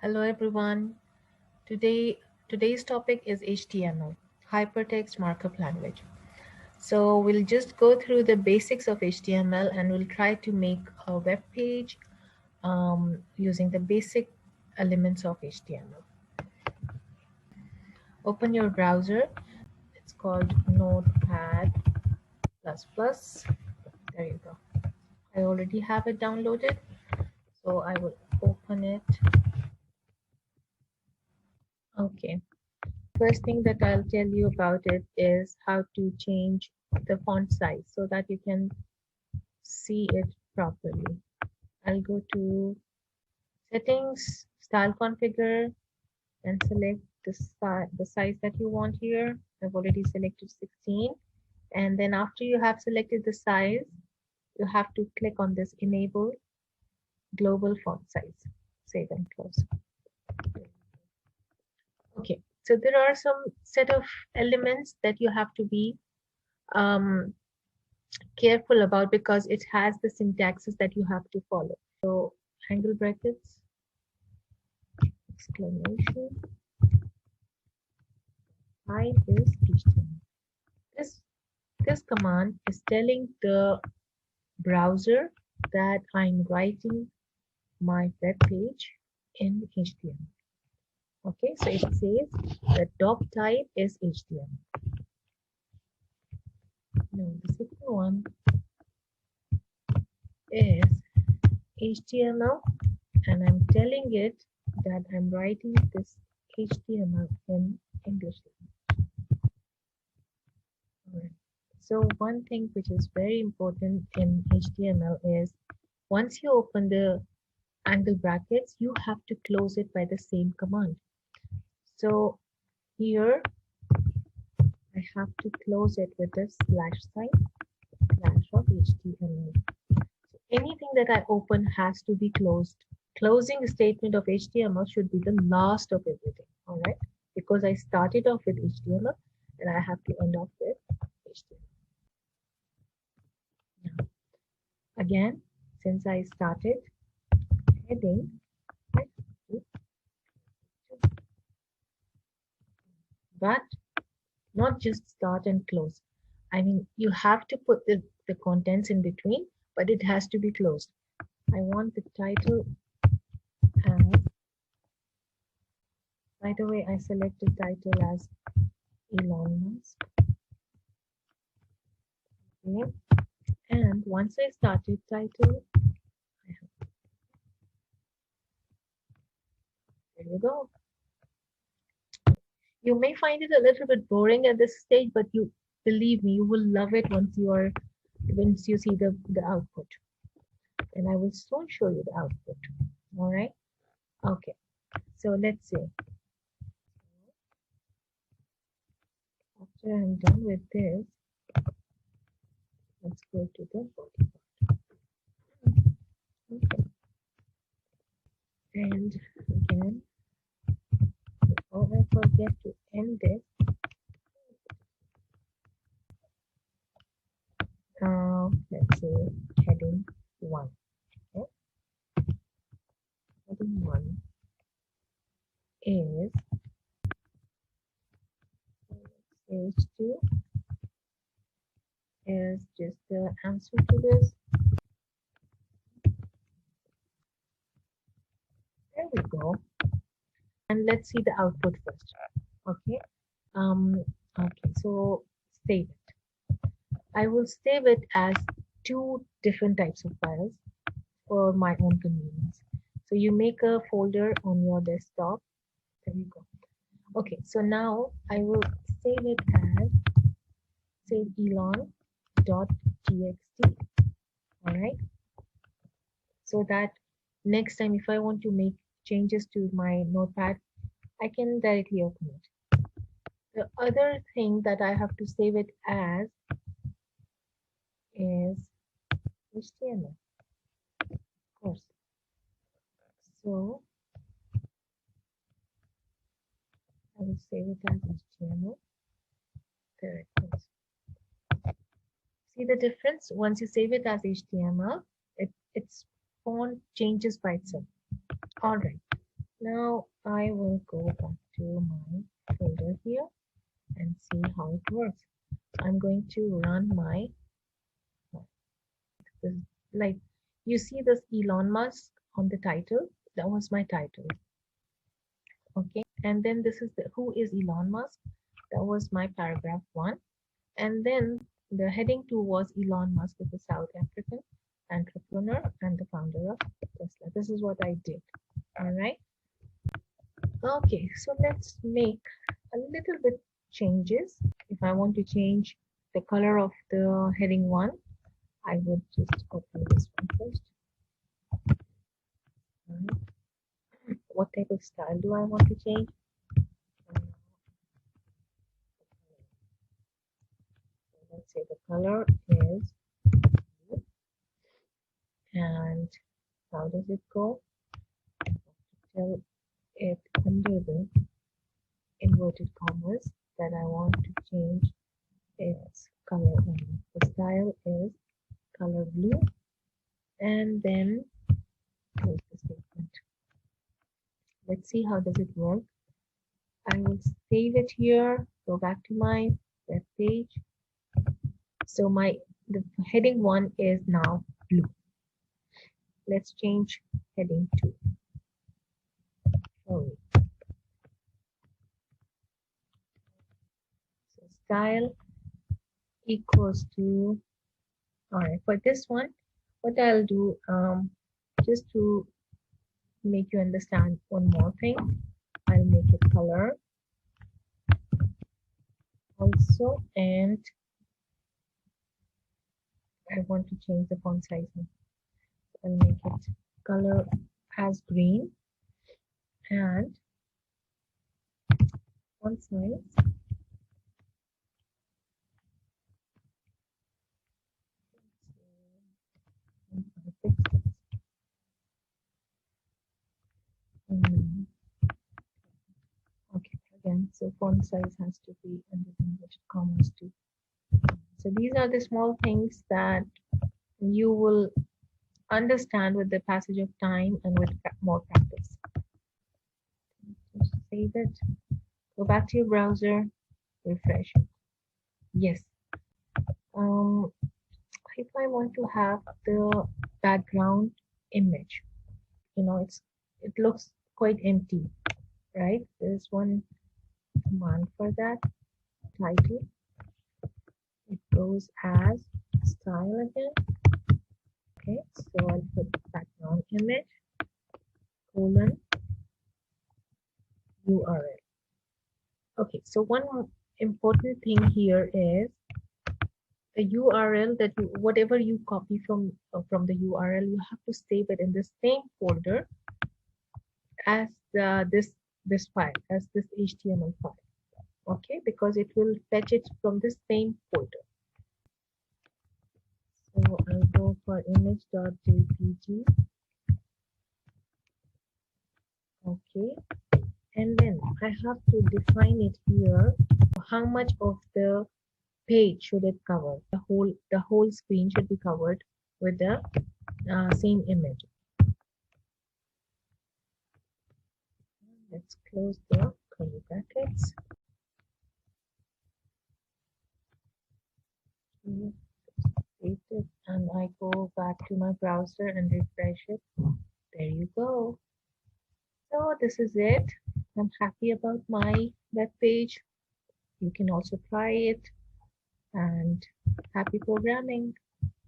Hello everyone. Today's topic is HTML, Hypertext Markup Language. So we'll just go through the basics of HTML and we'll try to make a web page using the basic elements of HTML. Open your browser. It's called Notepad++. There you go. I already have it downloaded, so I will open it. Okay. First thing that I'll tell you about it is how to change the font size so that you can see it properly. I'll go to settings, style configure, and select the size that you want here. I've already selected 16. And then after you have selected the size, you have to click on this enable global font size. Save and close. Okay, so there are some set of elements that you have to be um, careful about because it has the syntaxes that you have to follow. So angle brackets, exclamation, type is HTML. This command is telling the browser that I'm writing my web page in HTML. Okay, so it says the doc type is HTML. Now the second one is HTML, and I'm telling it that I'm writing this HTML in English. Alright. So one thing which is very important in HTML is once you open the angle brackets, you have to close it by the same command. So here I have to close it with the slash sign, slash of HTML. So anything that I open has to be closed. Closing statement of HTML should be the last of everything, all right? Because I started off with HTML and I have to end off with HTML. Now, again, since I started heading, I have to, but not just start and close. I mean, you have to put the contents in between, but it has to be closed. I want the title as, by the way, I selected title as Elon Musk. Okay. And once I started title, there you go. You may find it a little bit boring at this stage, but you believe me, you will love it once you see the output. And I will soon show you the output. All right. Okay. So let's see. After I'm done with this, let's go to the body part. Okay. And again, before I forget to end this, let's say heading 1. Okay. Heading 1 is page 2 is just the answer to this. There we go. And let's see the output first. Okay. Okay, so save it. I will save it as 2 different types of files for my own convenience. So you make a folder on your desktop. There you go. Okay, so now I will save it as save elon.txt. All right. So that next time if I want to make changes to my notepad, I can directly open it. The other thing that I have to save it as is HTML, of course. So I will save it as HTML. There it goes. See the difference? Once you save it as HTML, its font changes by itself. All right. Now I will go back to my folder here and see how it works. I'm going to run my this, like you see this Elon Musk on the title. That was my title. Okay, and then this is the who is Elon Musk. That was my paragraph 1. And then the heading 2 was Elon Musk is a South African entrepreneur and the founder of Tesla. This is what I did. All right. Okay, so let's make a little bit changes. If I want to change the color of the heading 1, I would just open this one first. Right. What type of style do I want to change? Let's say the color is blue. And how does it go? Tell it under the inverted commas that I want to change its color only. The style is color blue, and then close the statement. Let's see how does it work. I will save it here, go back to my web page. So the heading 1 is now blue. Let's change heading 2. So style equals to, all right, for this one, what I'll do, just to make you understand one more thing, I'll make it color also, and I want to change the font size. I'll make it color as green, and font size okay, again, so font size has to be under the inverted commas too. So these are the small things that you will understand with the passage of time and with more practice. Just save it, go back to your browser, refresh it. Yes. If I want to have the background image, it looks quite empty, right? There's one command for that. Title, it goes as style again. Okay, so I'll put background image colon URL. Okay, so one important thing here is the URL that whatever you copy from the URL, you have to save it in the same folder as this file, as this HTML file. Okay, because it will fetch it from the same folder. So I'll go for image.jpg. Okay, and then I have to define it here. How much of the page should it cover? The whole screen should be covered with the same image. Let's close the curly brackets. Save it, and I go back to my browser and refresh it. There you go. So this is it. I'm happy about my web page. You can also try it, and happy programming.